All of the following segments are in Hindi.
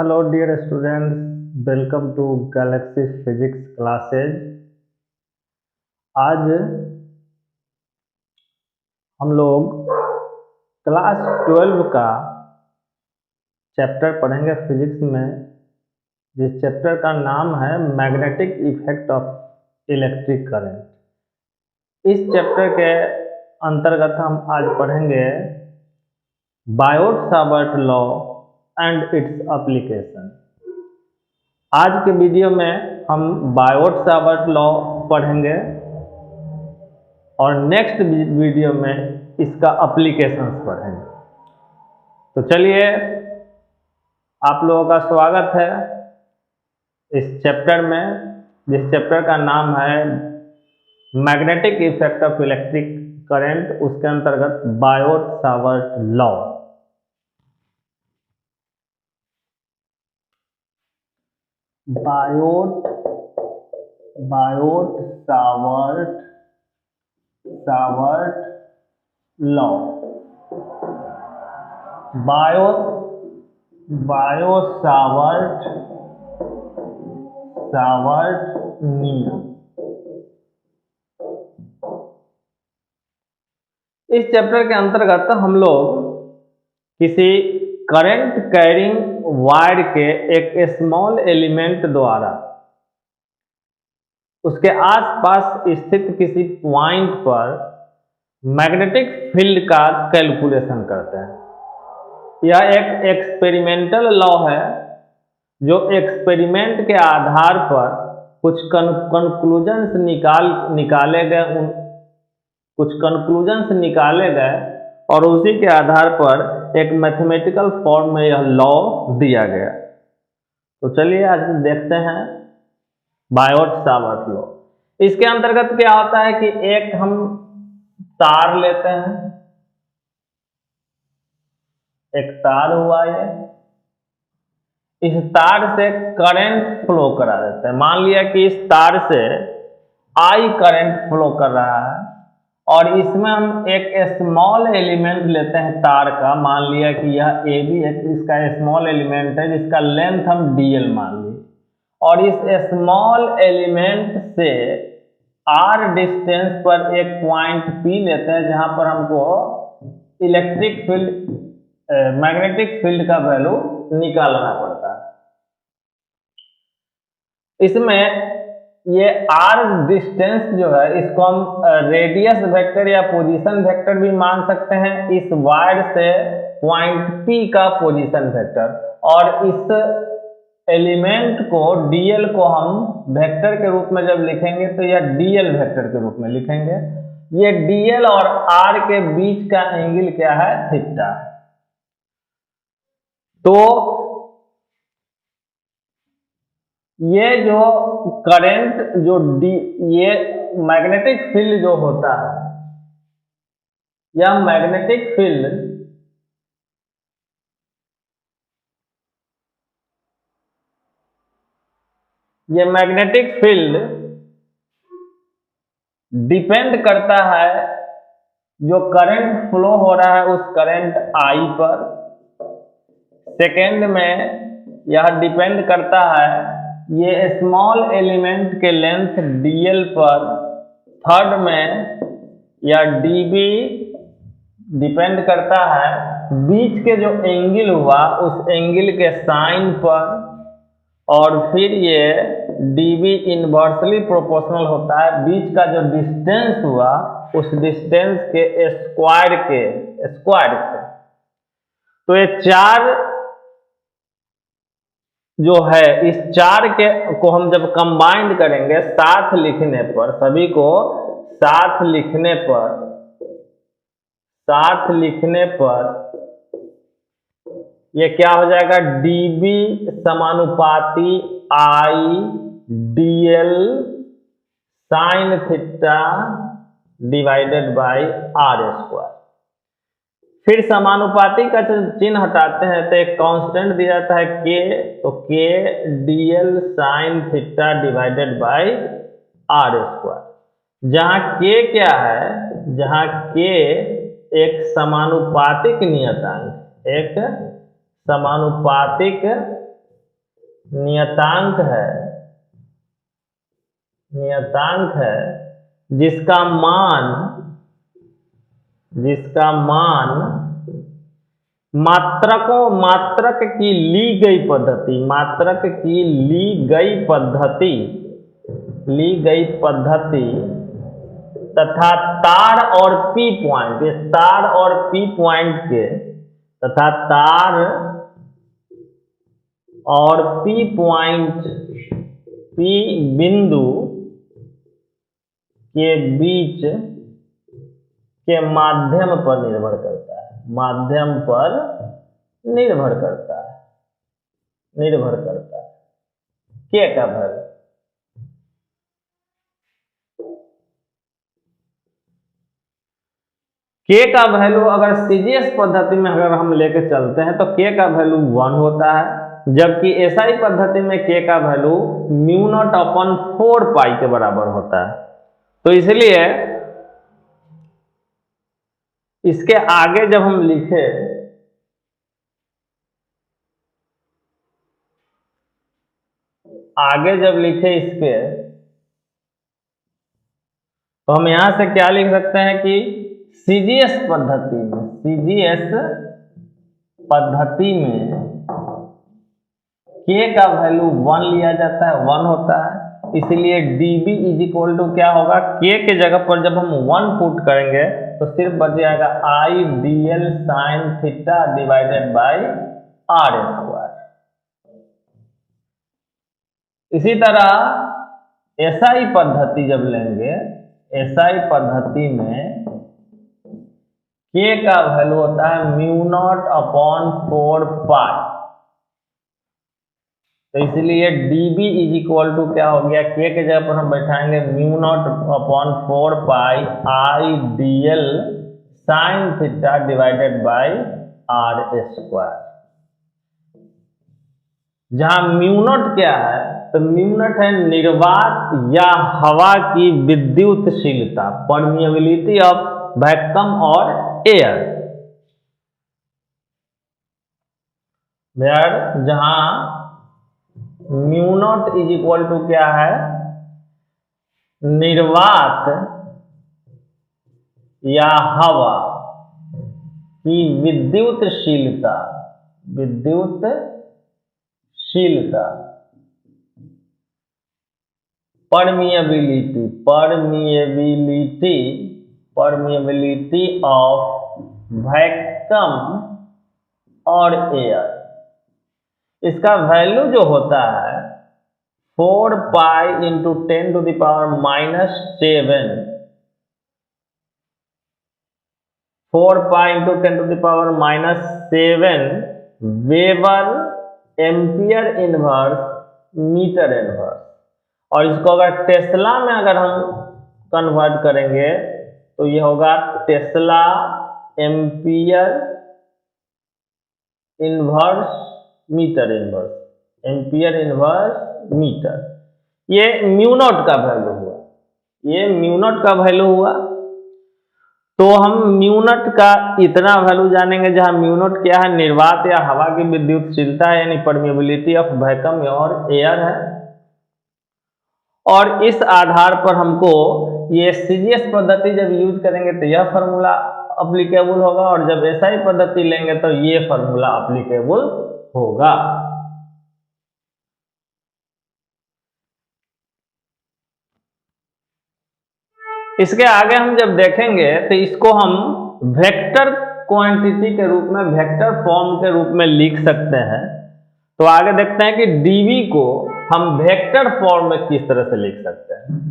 Hello dear students, welcome to Galaxy physics classes. आज हम लोग क्लास 12 का चैप्टर पढ़ेंगे फिजिक्स में, जिस चैप्टर का नाम है magnetic effect of electric current. इस चैप्टर के अंतर्गत हम आज पढ़ेंगे Biot-Savart law and its application. आज के वीडियो में हम बायोट-सावर्ट लॉ पढ़ेंगे और नेक्स्ट वीडियो में इसका एप्लीकेशंस पढ़ेंगे। तो चलिए, आप लोगों का स्वागत है इस चैप्टर में, जिस चैप्टर का नाम है magnetic effect of electric current. उसके अंतर्गत Biot-Savart law. Biot-Savart law. Savart नियम। इस चैप्टर के अंतर्गत हम लोग किसी करंट कैरिंग वायर के एक स्मॉल एलिमेंट द्वारा उसके आसपास स्थित किसी पॉइंट पर मैग्नेटिक फील्ड का कैलकुलेशन करते हैं। यह एक एक्सपेरिमेंटल लॉ है, जो एक्सपेरिमेंट के आधार पर कुछ कंक्लूजन्स निकाले गए और उसी के आधार पर एक मैथमेटिकल फॉर्म में यह लॉ दिया गया। तो चलिए आज देखते हैं बायोट-सावर्ट लॉ। इसके अंतर्गत क्या होता है कि एक हम तार लेते हैं, एक तार हुआ ये, इस तार से करंट फ्लो करा देते हैं। मान लिया कि इस तार से I करंट फ्लो कर रहा है और इसमें हम एक स्मॉल एलिमेंट लेते हैं तार का। मान लिया कि यह AB है, इसका स्मॉल एलिमेंट है जिसका लेंथ हम DL मान लिए, और इस स्मॉल एलिमेंट से R डिस्टेंस पर एक पॉइंट P लेते हैं, जहां पर हमको इलेक्ट्रिक फील्ड मैग्नेटिक फील्ड का वैल्यू निकालना पड़ता है। इसमें ये R डिस्टेंस जो है, इसको हम रेडियस वेक्टर या पोजीशन वेक्टर भी मान सकते हैं। इस वायर से पॉइंट P का पोजीशन वेक्टर, और इस एलिमेंट को DL को हम वेक्टर के रूप में जब लिखेंगे तो यह DL वेक्टर के रूप में लिखेंगे। ये DL और R के बीच का एंगल क्या है? थीटा। तो ये जो करंट ये मैग्नेटिक फील्ड जो होता है, यह मैग्नेटिक फील्ड डिपेंड करता है जो करंट फ्लो हो रहा है उस करंट I पर। सेकेंड में यह डिपेंड करता है ये स्मॉल एलिमेंट के लेंथ DL पर। थर्ड में यह DB डिपेंड करता है बीच के जो एंगल हुआ उस एंगल के साइन पर, और फिर ये DB इनवर्सली प्रोपोर्शनल होता है बीच का जो डिस्टेंस हुआ उस डिस्टेंस के स्क्वायर से। तो ये चार जो है, इस चार के को हम जब कंबाइंड करेंगे साथ लिखने पर, सभी को साथ लिखने पर ये क्या हो जाएगा? DB समानुपाती I DL sine theta divided by R square. फिर समानुपाती का चिन्ह हटाते हैं तो एक कांस्टेंट दिया जाता है K, तो K DL sine theta divided by R square. जहां K क्या है? जहां K एक समानुपातिक नियतांक, एक समानुपातिक नियतांक है जिसका मान मात्रक की ली गई पद्धति तथा तार और पी पॉइंट, इस तार और पी पॉइंट के तथा तार और पी पॉइंट, पी बिंदु के बीच के माध्यम पर निर्भर करता है, के का वैल्यू। के का वैल्यू अगर सीजीएस पद्धति में अगर हम लेके चलते हैं तो के का वैल्यू 1 होता है, जबकि एसआई पद्धति में के का वैल्यू म्यू नॉट अपॉन 4 पाई के बराबर होता है। तो इसलिए इसके आगे जब हम लिखे इसके, तो हम यहां से क्या लिख सकते हैं कि सीजीएस पद्धति में के का वैल्यू 1 लिया जाता है, 1 होता है। इसलिए dB इज इक्वल टू क्या होगा, के जगह पर जब हम 1 पुट करेंगे तो सिर्फ बच जाएगा I dl sine theta divided by are square. इसी तरह एसआई पद्धति जब लेंगे, एसआई पद्धति में के का वैल्यू होता है म्यू नॉट अपॉन 4 पाई। तो इसलिए dB इज इक्वल टू क्या हो गया, के जगह पर हम बैठाएंगे mu naught upon 4 pi I dl sine theta divided by are square. जहां म्यू नॉट क्या है, तो म्यू नॉट है निर्वात या हवा की विद्युतशीलता, परमिएबिलिटी ऑफ वैक्यूम और एयर। जहां mu naught is equal to क्या है, निर्वात या हवा की विद्युतशीलता, परमिएबिलिटी ऑफ वैक्यूम और एयर। इसका वैल्यू जो होता है 4 pi into 10 to the power -7, 4 pi into 10 to the power -7 weber ampere inverse metre inverse. और इसको अगर टेस्ला में अगर हम कन्वर्ट करेंगे तो ये होगा tesla ampere inverse metre inverse, ampere inverse metre. ये म्यू नॉट का वैल्यू हुआ, तो हम म्यू नॉट का इतना वैल्यू जानेंगे जहां म्यू नॉट क्या है, निर्वात या हवा की विद्युतशीलता है, यानी परमिएबिलिटी ऑफ वैक्यूम और एयर है। और इस आधार पर हमको ये सीजीएस पद्धति जब यूज करेंगे तो यह फार्मूला अप्लीकेबल होगा, और जब एसआई पद्धति लेंगे तो ये फार्मूला अप्लीकेबल होगा। इसके आगे हम जब देखेंगे तो इसको हम वेक्टर क्वांटिटी के रूप में, वेक्टर फॉर्म के रूप में लिख सकते हैं। तो आगे देखते हैं कि डीवी को हम वेक्टर फॉर्म में किस तरह से लिख सकते हैं।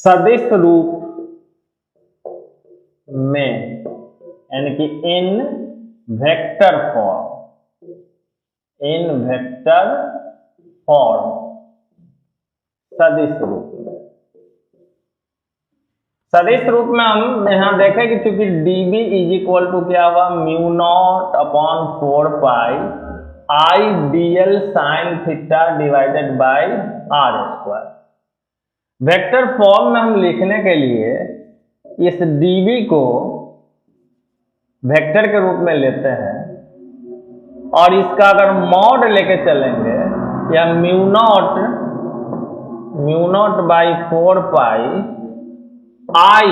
सदिश रूप में यानी कि इन वेक्टर फॉर्म, इन वेक्टर फॉर्म सदिश रूप में। सदिश रूप में हम यहां देखें कि चूंकि dB इज इक्वल टू क्या हुआ, mu naught upon 4 pi I dl sine theta divided by are square. Vector form में हम लिखने के लिए इस dB को वेक्टर के रूप में लेते हैं और इसका अगर मॉड लेके चलेंगे या mu naught by 4 pi I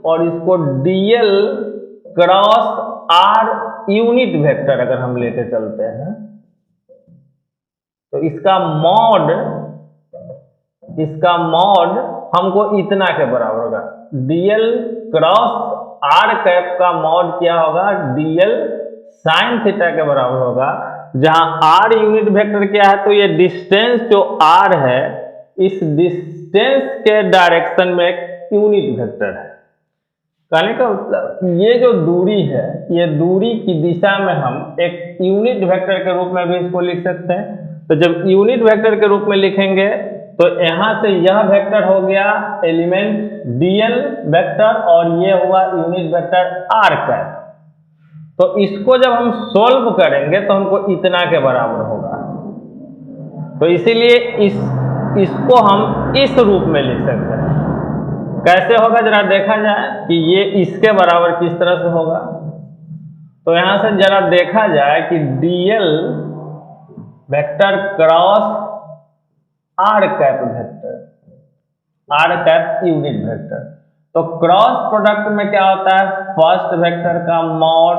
और इसको dl cross r unit vector अगर हम लेके चलते हैं तो इसका मॉड हमको इतना के बराबर होगा। dl क्रॉस r कैप का मॉड क्या होगा, dl साइन थीटा के बराबर होगा, जहां r यूनिट वेक्टर क्या है, तो ये डिस्टेंस जो r है इस डिस्टेंस के डायरेक्शन में एक यूनिट वेक्टर है। कहने का मतलब ये जो दूरी है, ये दूरी की दिशा में हम एक यूनिट वेक्टर के रूप में भी इसको लिख सकते हैं। तो जब यूनिट वेक्टर के रूप में लिखेंगे तो यहां से यह वेक्टर हो गया एलिमेंट dl वेक्टर और ये हुआ यूनिट वेक्टर r कैप। तो इसको जब हम सोल्व करेंगे तो हमको इतना के बराबर होगा। तो इसीलिए इसको हम इस रूप में लिख सकते हैं। कैसे होगा जरा देखा जाए कि ये इसके बराबर किस तरह से होगा। तो यहां से जरा देखा जाए कि dl vector cross r cap vector, r cap unit vector. तो क्रॉस प्रोडक्ट में क्या होता है, फर्स्ट वेक्टर का मॉड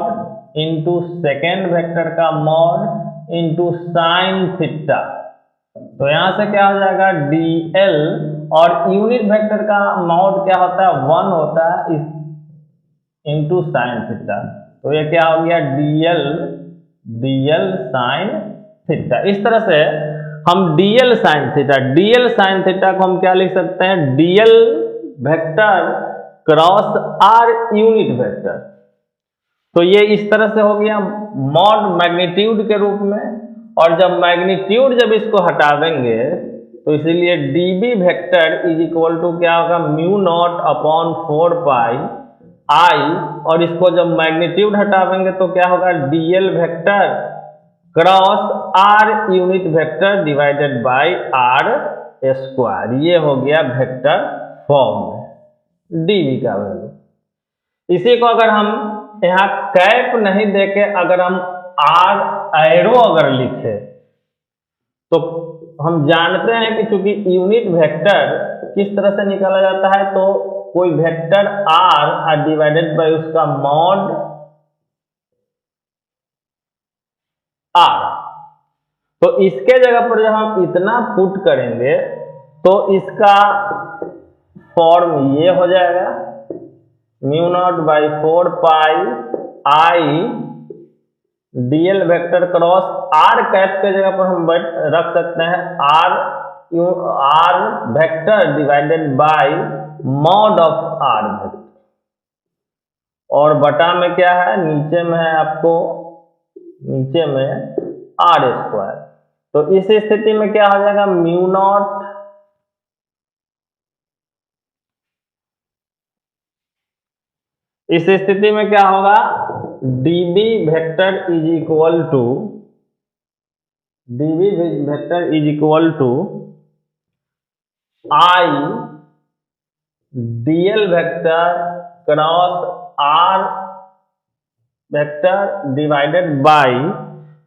इंटू सेकेंड वेक्टर का मॉड इंटू साइन थीटा। तो यहां से क्या हो जाएगा dl और यूनिट वेक्टर का मॉड क्या होता है, 1 होता है इंटू साइन थीटा। तो ये क्या हो गया dl साइन थीटा। इस तरह से हम dl साइन थीटा को हम क्या लिख सकते हैं, dl vector cross r unit vector. तो ये इस तरह से हो गया मॉड मैग्नीट्यूड के रूप में। और जब मैग्नीट्यूड जब इसको हटा देंगे तो इसीलिए dB vector is equal to क्या होगा, mu naught upon 4 pi I और इसको जब मैग्नीट्यूड हटावेंगे तो क्या होगा, dl vector cross r unit vector divided by r square. ये हो गया वेक्टर फॉर्म में dB का वैल्यू। इसी को अगर हम यहाँ कैप नहीं देके अगर हम r एरो अगर लिखे तो हम जानते हैं कि चूंकि यूनिट वेक्टर किस तरह से निकाला जाता है, तो कोई वेक्टर r डिवाइडेड बाय उसका मॉड r। तो इसके जगह पर जब हम इतना पुट करेंगे तो इसका फॉर्म ये हो जाएगा, mu naught by 4 pi I dl vector cross r cap के जगह पर हम रख सकते हैं r vector divided bye mod of r vector. और बटा में क्या है, नीचे में है आपको, नीचे में r स्क्वायर। तो इस स्थिति में क्या हो जाएगा, म्यू नॉट इस स्थिति में क्या होगा, dB vector is equal to I dl vector cross r vector divided by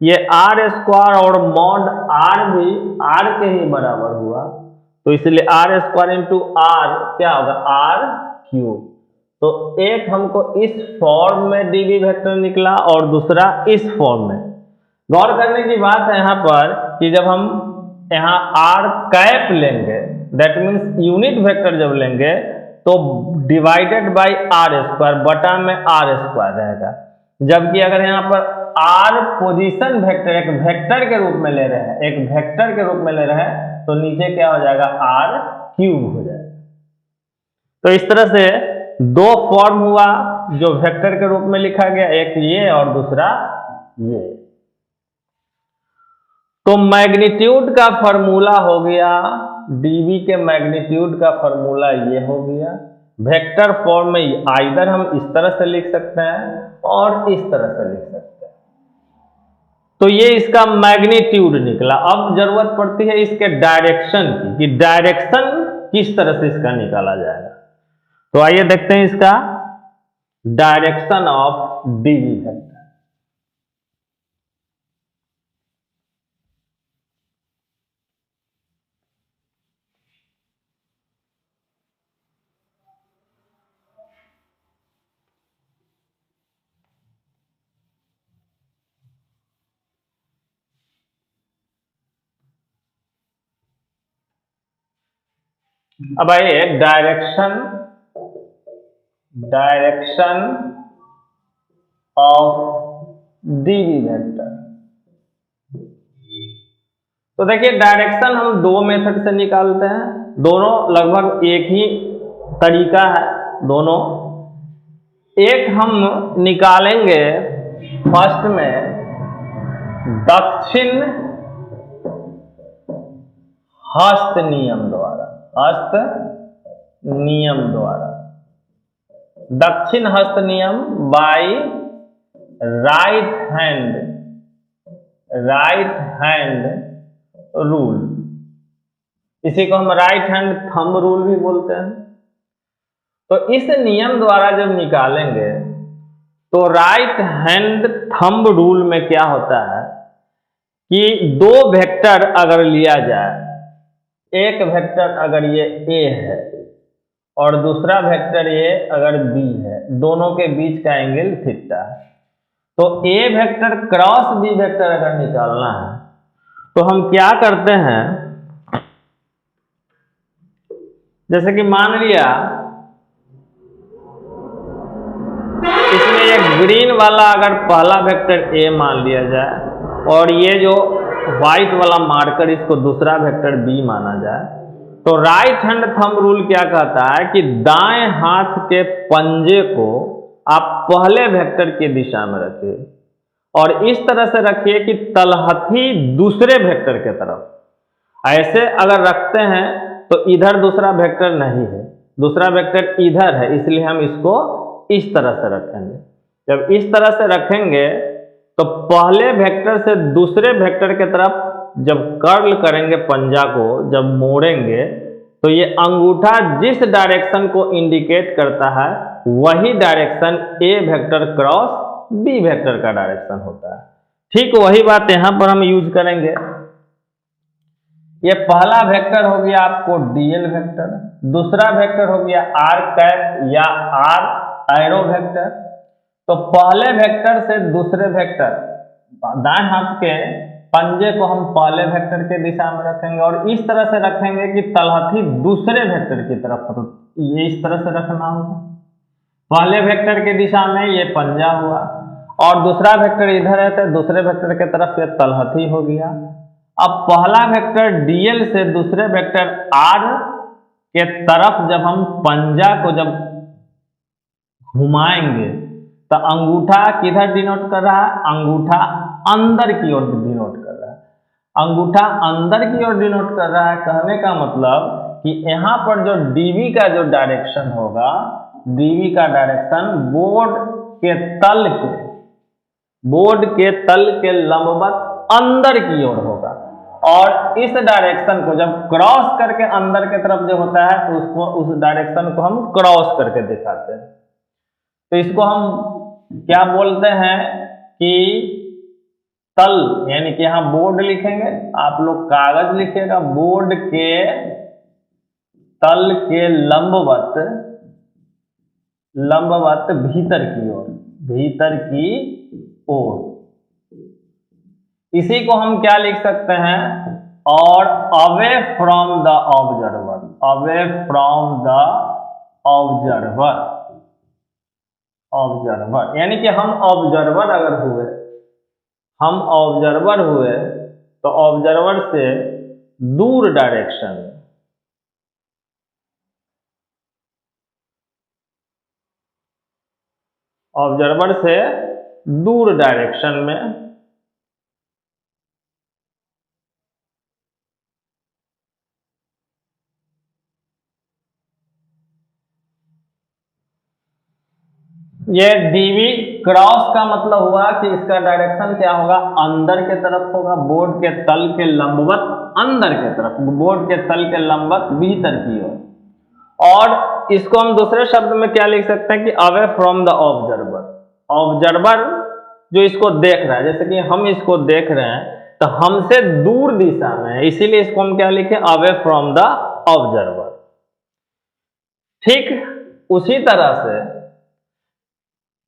ये r स्क्वायर और मॉड r भी r के ही बराबर हुआ, तो इसलिए r स्क्वायर इंटू r क्या होगा, r क्यूब। तो एक हमको इस फॉर्म में dB वेक्टर निकला और दूसरा इस फॉर्म में। गौर करने की बात है यहाँ पर कि जब हम यहाँ r कैप लेंगे, दैट मीन्स यूनिट वेक्टर जब लेंगे तो डिवाइडेड बाय r स्क्वायर, बटा में r स्क्वायर रहेगा। जबकि अगर यहाँ पर r पोजीशन वेक्टर एक वेक्टर के रूप में ले रहे हैं तो नीचे क्या हो जाएगा, r क्यूब हो जाएगा। तो इस तरह से दो फॉर्म हुआ, जो वेक्टर के रूप में लिखा गया, एक ये और दूसरा ये। तो मैग्नीट्यूड का फॉर्मूला हो गया, डीवी के मैग्नीट्यूड का फॉर्मूला ये हो गया। वेक्टर फॉर्म में आइदर हम इस तरह से लिख सकते हैं और इस तरह से लिख सकते हैं। तो ये इसका मैग्नीट्यूड निकला। अब जरूरत पड़ती है इसके डायरेक्शन की, कि डायरेक्शन किस तरह से इसका निकाला जाएगा। तो आइए देखते हैं इसका डायरेक्शन ऑफ डीवी वेक्टर। अब आइए डायरेक्शन ऑफ डीवी वेक्टर। तो देखिए डायरेक्शन हम दो मेथड से निकालते हैं, दोनों लगभग एक ही तरीका है दोनों। एक हम निकालेंगे फर्स्ट में दक्षिण हस्त नियम द्वारा, हस्त नियम द्वारा, दक्षिण हस्त नियम बाय राइट हैंड रूल। इसी को हम राइट हैंड थंब रूल भी बोलते हैं। तो इस नियम द्वारा जब निकालेंगे तो राइट हैंड थंब रूल में क्या होता है कि दो वेक्टर अगर लिया जाए, एक वेक्टर अगर ये ए है और दूसरा वेक्टर ये अगर बी है, दोनों के बीच का एंगल थीटा है। तो ए वेक्टर क्रॉस बी वेक्टर अगर निकालना है तो हम क्या करते हैं, जैसे कि मान लिया इसमें एक ग्रीन वाला अगर पहला वेक्टर ए मान लिया जाए और ये जो व्हाइट वाला मार्कर इसको दूसरा वेक्टर बी माना जाए, तो राइट हैंड थंब रूल क्या कहता है कि दाएं हाथ के पंजे को आप पहले वेक्टर की दिशा में रखिए और इस तरह से रखिए कि तलहथी दूसरे वेक्टर के तरफ। ऐसे अगर रखते हैं तो इधर दूसरा वेक्टर नहीं है, दूसरा वेक्टर इधर है, इसलिए हम इसको इस तरह से रखेंगे। जब इस तरह से रखेंगे तो पहले वेक्टर से दूसरे वेक्टर के तरफ जब कर्ल करेंगे पंजा को, जब मोड़ेंगे तो ये अंगूठा जिस डायरेक्शन को इंडिकेट करता है वही डायरेक्शन ए वेक्टर क्रॉस बी वेक्टर का डायरेक्शन होता है। ठीक वही बात यहां पर हम यूज करेंगे। ये पहला वेक्टर हो गया आपको डीएल वेक्टर, दूसरा वेक्टर हो गया आर कैप या आर एरो वेक्टर। तो पहले वेक्टर से दूसरे वेक्टर, दाएं हाथ के पंजे को हम पहले वेक्टर के दिशा में रखेंगे और इस तरह से रखेंगे कि तलहथी दूसरे वेक्टर की तरफ, तो ये इस तरह से रखना होगा। पहले वेक्टर की दिशा में ये पंजा हुआ और दूसरा वेक्टर इधर है तो दूसरे वेक्टर की तरफ ये तलहथी हो गया। अब पहला वेक्टर डीएल से दूसरे वेक्टर आर के तरफ जब हम पंजा को जब घुमाएंगे तो अंगूठा किधर डिनोट कर रहा है, अंगूठा अंदर की ओर डिनोट कर रहा है, अंगूठा अंदर की ओर डिनोट कर रहा है। कहने का मतलब कि यहाँ पर जो डीवी का जो डायरेक्शन होगा, डीवी का डायरेक्शन बोर्ड के तल के लंबवत अंदर की ओर होगा और इस डायरेक्शन को जब क्रॉस करके अंदर की तरफ जो होता है तो उसको, उस डायरेक्शन को हम क्रॉस करके दिखाते हैं। तो इसको हम क्या बोलते हैं कि तल, यानी कि यहां बोर्ड लिखेंगे, आप लोग कागज लिखिएगा, बोर्ड के तल के लंबवत भीतर की ओर। इसी को हम क्या लिख सकते हैं, और अवे फ्रॉम द ऑब्जर्वर, यानी कि हम ऑब्जर्वर हुए तो ऑब्जर्वर से दूर डायरेक्शन में, ऑब्जर्वर से दूर डायरेक्शन में। ये डीवी क्रॉस का मतलब हुआ कि इसका डायरेक्शन क्या होगा, अंदर के तरफ होगा, बोर्ड के तल के लंबवत अंदर के तरफ, बोर्ड के तल के लंबवत भीतर की ओर। और इसको हम दूसरे शब्द में क्या लिख सकते हैं कि away from the observer. Observer जो इसको देख रहा है, जैसे कि हम इसको देख रहे हैं तो हमसे दूर दिशा में है, इसीलिए इसको हम क्या लिखे, अवे फ्रॉम द ऑब्जर्वर। ठीक उसी तरह से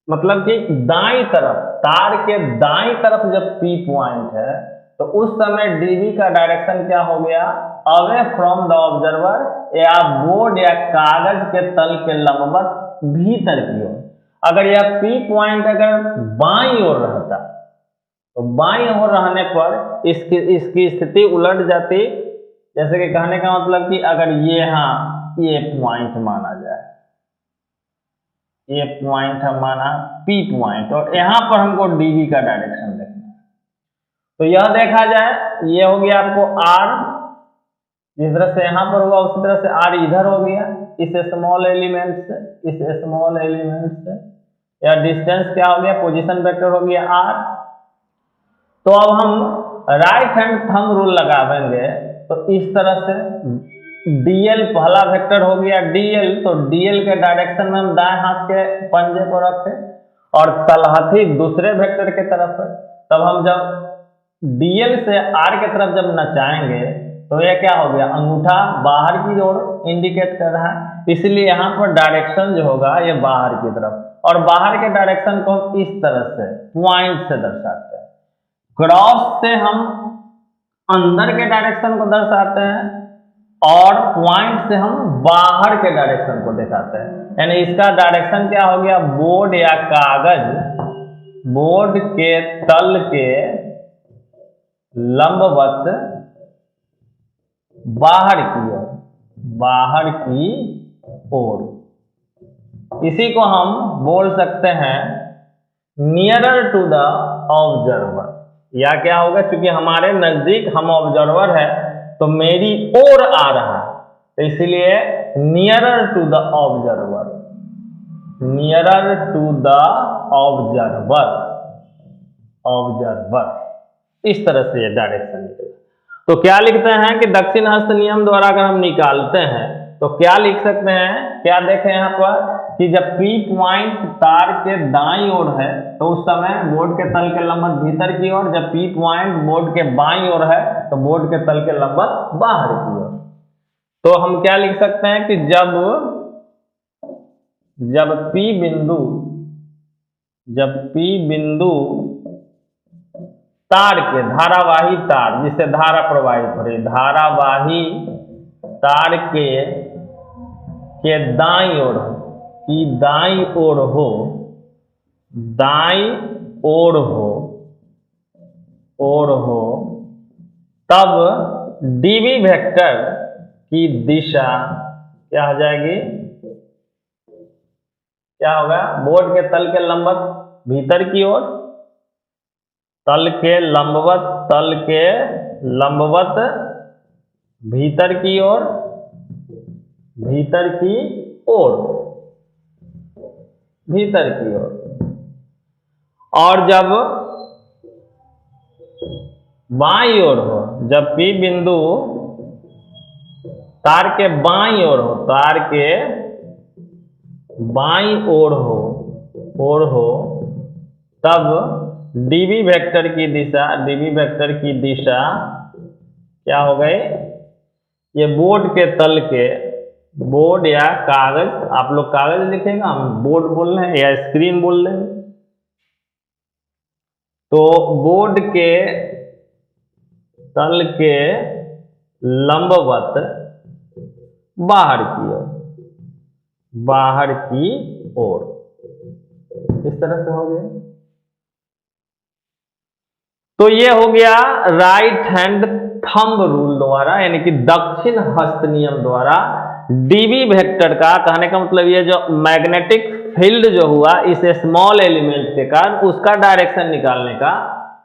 मतलब कि दाईं तरफ, तार के दाईं तरफ जब P पॉइंट है तो उस समय डीवी का डायरेक्शन क्या हो गया, अवे फ्रॉम द ऑब्जर्वर, या बोर्ड या कागज के तल के लंबवत भीतर की ओर। अगर यह P पॉइंट अगर बाईं ओर रहता तो बाईं ओर रहने पर इसकी स्थिति उलट जाती। जैसे कि कहने का मतलब कि अगर ये पॉइंट माना जाए, ये पॉइंट हम माना P पॉइंट, और यहां पर हमको डीवी का डायरेक्शन देखना है, तो यह देखा जाए, ये हो गया आपको R, जिस तरह से यहां पर हुआ उसी तरह से R इधर हो गया इस स्मॉल एलिमेंट से, या डिस्टेंस क्या हो गया, पोजीशन वेक्टर हो गया R। तो अब हम राइट हैंड थंब रूल लगावेंगे तो इस तरह से DL पहला वेक्टर हो गया DL, तो DL के डायरेक्शन में हम दाएं हाथ के पंजे को रखें और तलहथी दूसरे वेक्टर के तरफ है। तब हम जब DL से R के तरफ जब नचाएंगे तो यह क्या हो गया, अंगूठा बाहर की ओर इंडिकेट कर रहा है, इसलिए यहाँ पर डायरेक्शन जो होगा ये बाहर की तरफ, और बाहर के डायरेक्शन को हम इस तरह से पॉइंट से दर्शाते हैं। क्रॉस से हम अंदर के डायरेक्शन को दर्शाते हैं और पॉइंट से हम बाहर के डायरेक्शन को दिखाते हैं। यानी इसका डायरेक्शन क्या हो गया, बोर्ड या कागज, बोर्ड के तल के लंबवत बाहर की ओर। इसी को हम बोल सकते हैं नियरर टू द ऑब्जर्वर, या क्या होगा, क्योंकि हमारे नजदीक हम ऑब्जर्वर है तो मेरी ओर आ रहा है, तो इसलिए नियरर टू द ऑब्जर्वर, इस तरह से ये डायरेक्शन निकलेगा। तो क्या लिखते हैं कि दक्षिण हस्त नियम द्वारा अगर हम निकालते हैं तो क्या लिख सकते हैं, क्या देखें यहाँ पर कि जब P पॉइंट तार के दाईं ओर है तो उस समय बोर्ड के तल के लंबवत भीतर की ओर, जब P पॉइंट बोर्ड के बाईं ओर है तो बोर्ड के तल के लंबवत बाहर की ओर। तो हम क्या लिख सकते हैं कि जब P बिंदु तार के, धारावाही तार जिससे धारा प्रवाहित हो रही, धारावाही तार के दाईं ओर की दाईं ओर हो तब डीवी वेक्टर की दिशा क्या हो जाएगी, क्या होगा, बोर्ड के तल के लंबवत भीतर की ओर, तल के लंबवत भीतर की ओर, और जब बाईं ओर हो, जब P बिंदु तार के बाईं ओर हो, तार के बाईं ओर हो तब डीवी वेक्टर की दिशा क्या हो गई, ये बोर्ड के तल के, बोर्ड या कागज, आप लोग कागज लिखेंगे, हम बोर्ड बोल रहे हैं या स्क्रीन बोल रहे हैं, तो बोर्ड के तल के लंबवत बाहर की ओर, इस तरह से हो गया। तो ये हो गया राइट हैंड थंब रूल द्वारा, यानी कि दक्षिण हस्त नियम द्वारा डीवी वेक्टर का, कहने का मतलब ये जो मैग्नेटिक फील्ड जो हुआ इस स्मॉल एलिमेंट के कारण, उसका डायरेक्शन निकालने का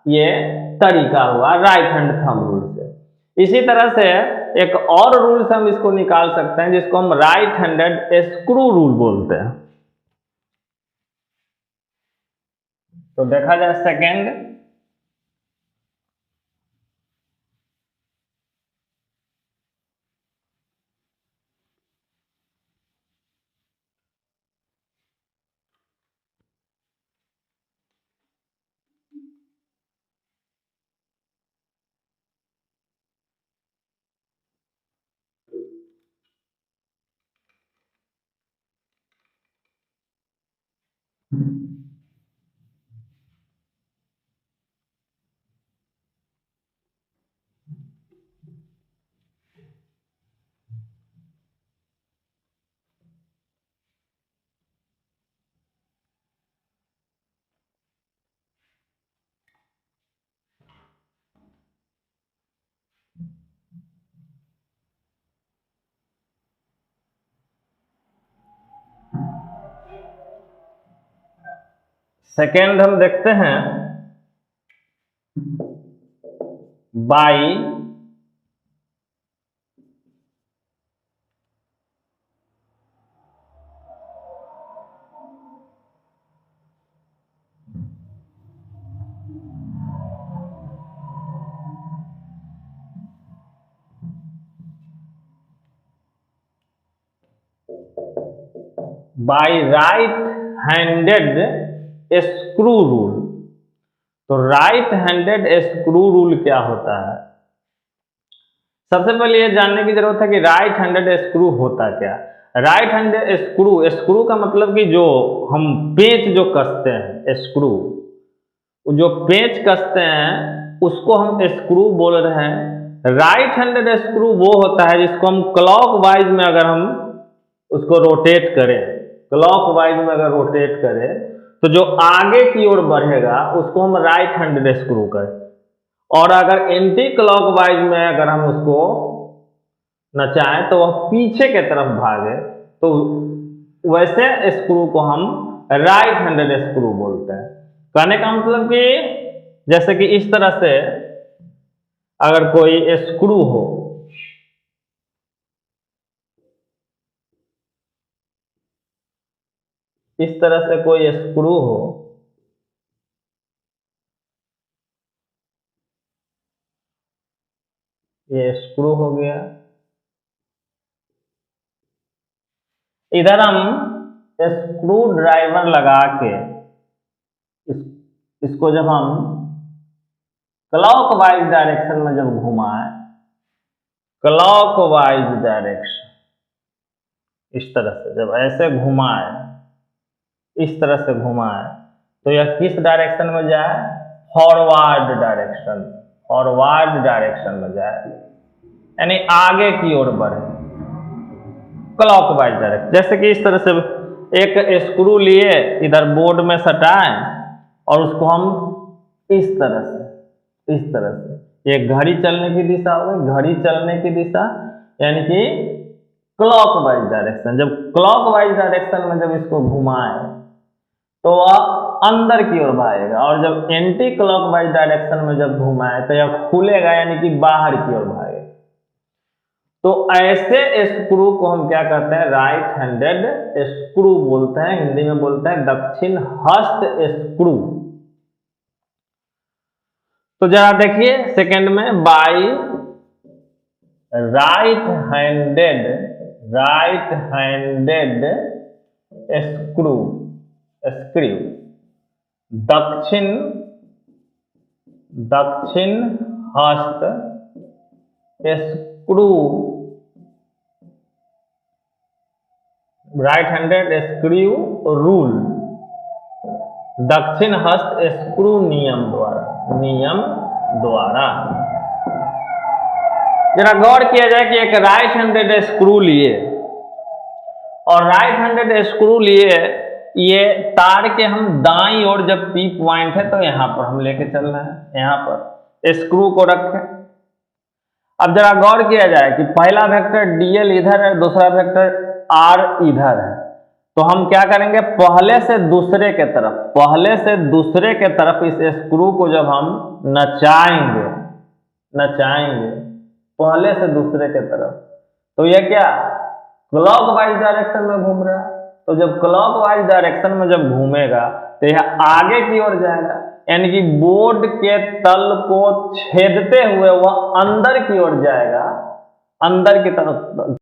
ये तरीका हुआ राइट हैंड थंब रूल से। इसी तरह से एक और रूल से हम इसको निकाल सकते हैं जिसको हम राइट हैंडेड स्क्रू रूल बोलते हैं। तो देखा जाए सेकेंड, सेकेंड हम देखते हैं by right handed screw rule. तो राइट हैंडेड स्क्रू रूल क्या होता है? सबसे पहले ये जानने की जरूरत है कि राइट हैंडेड स्क्रू होता क्या। राइट हैंडेड स्क्रू, स्क्रू का मतलब कि जो हम पेंच जो कसते हैं, स्क्रू जो पेंच कसते हैं उसको हम स्क्रू बोल रहे हैं। राइट हैंडेड स्क्रू वो होता है जिसको हम क्लॉकवाइज में अगर हम उसको रोटेट करें, क्लॉकवाइज में अगर रोटेट करें तो जो आगे की ओर बढ़ेगा उसको हम राइट हैंडेड स्क्रू करें, और अगर एंटी क्लॉकवाइज में अगर हम उसको नचाएं तो वह पीछे के तरफ भागे, तो वैसे स्क्रू को हम राइट हैंडेड स्क्रू बोलते हैं। कहने का मतलब कि जैसे कि इस तरह से अगर कोई स्क्रू हो, इस तरह से कोई स्क्रू हो, ये स्क्रू हो गया, इधर हम स्क्रू ड्राइवर लगा के इसको जब हम क्लॉकवाइज डायरेक्शन में जब घुमाएं, क्लॉकवाइज डायरेक्शन इस तरह से जब ऐसे घुमाएं, इस तरह से घुमाएं तो यह किस डायरेक्शन में जाए? फॉरवर्ड डायरेक्शन, फॉरवर्ड डायरेक्शन में जाए, यानी आगे की ओर बढ़े, क्लॉकवाइज डायरेक्शन। जैसे कि इस तरह से एक स्क्रू लिए इधर बोर्ड में सटाएं और उसको हम इस तरह से ये घड़ी चलने की दिशा हो गई, घड़ी चलने की दिशा यानी कि क्लॉकवाइज डायरेक्शन। जब क्लॉकवाइज डायरेक्शन में जब इसको घुमाएं तो वह अंदर की ओर भागेगा, और जब एंटी क्लॉकवाइज डायरेक्शन में जब घुमाएं तो यह खुलेगा यानी कि बाहर की ओर भागेगा। तो ऐसे स्क्रू को हम क्या कहते हैं? राइट हैंडेड स्क्रू बोलते हैं, हिंदी में बोलते हैं दक्षिण हस्त स्क्रू। तो जरा देखिए सेकंड में, बाई राइट हैंडेड स्क्रू, दक्षिण हस्त screw, right handed screw rule, दक्षिण हस्त स्क्रू नियम द्वारा। जरा गौर किया जाए कि एक राइट हैंडेड स्क्रू लिए, और राइट हैंडेड स्क्रू लिए ये तार के हम दाईं ओर जब पी पॉइंट है तो यहां पर हम लेके चल रहे हैं, यहां पर स्क्रू को रखें। अब जरा गौर किया जाए कि पहला वेक्टर dl इधर है, दूसरा वेक्टर r इधर है, तो हम क्या करेंगे, पहले से दूसरे के तरफ इस स्क्रू को जब हम नचाएंगे पहले से दूसरे के तरफ, तो ये क्या क्लॉकवाइज डायरेक्शन में घूम रहा है। तो जब क्लॉकवाइज डायरेक्शन में जब घूमेगा तो यह आगे की ओर जाएगा, यानी कि बोर्ड के तल को छेदते हुए वह अंदर की ओर जाएगा, अंदर की तरफ